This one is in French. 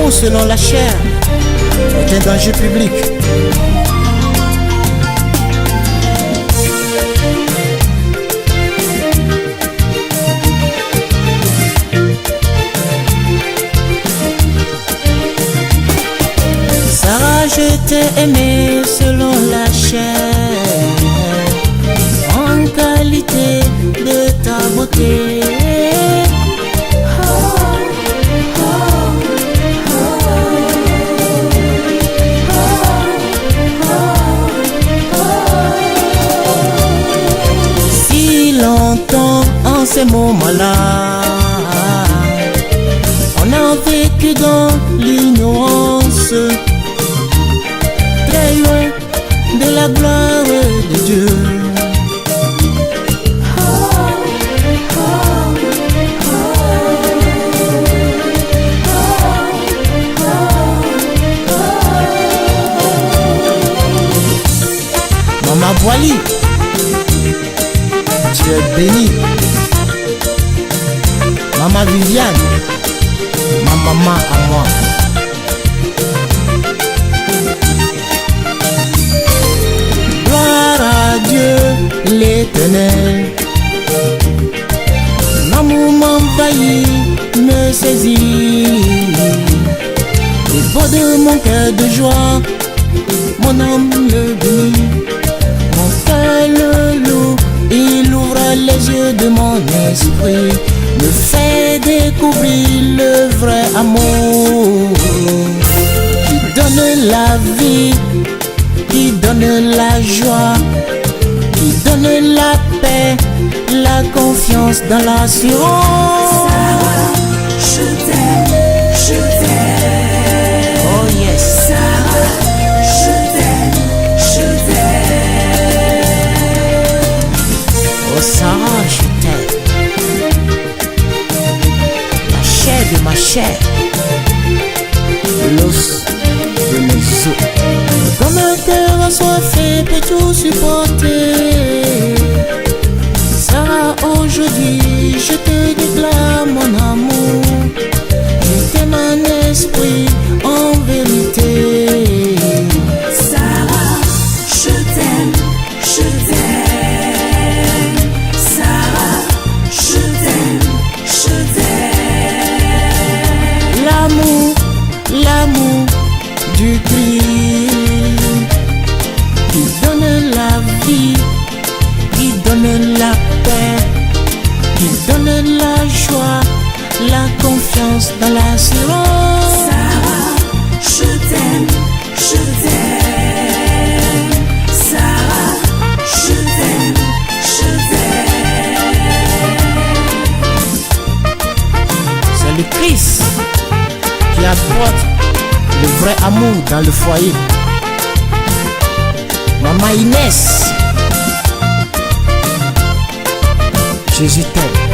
L'amour selon la chair est un danger public. Sarah, je t'ai aimé selon la chair, en qualité de ta beauté. Si longtemps en ces moments-là, on a vécu dans l'ignorance, très loin de la gloire de Dieu. Maman Boili, tu es bénie. Maman Viviane, ma maman à moi. Gloire à Dieu l'Éternel. L'amour m'envahit, me saisit. Les beaux de mon cœur de joie, mon âme le bénit. Mon cœur le loue, il ouvre les yeux de mon esprit, me fait découvrir le vrai amour qui donne la vie, qui donne la joie, qui donne la paix, la confiance dans l'assurance. Sarah, je t'aime, je t'aime. Oh yes. Sarah, je t'aime, je t'aime. Oh Sarah, je t'aime. La chair de ma chair, l'os de mes os. Comme un cœur assoiffé peut tout supporter. Sarah, aujourd'hui je te déclare mon amour. Je t'aime en esprit, en vérité. Sarah, je t'aime, je t'aime. Sarah, je t'aime, je t'aime. L'amour, l'amour du Christ, qui donne la vie, qui donne la paix, qui donne la joie, la confiance dans l'assurance. Sarah, je t'aime, je t'aime. Sarah, je t'aime, je t'aime. C'est le Christ qui apporte le vrai amour dans le foyer. Maman Inès, Jésus t'aime.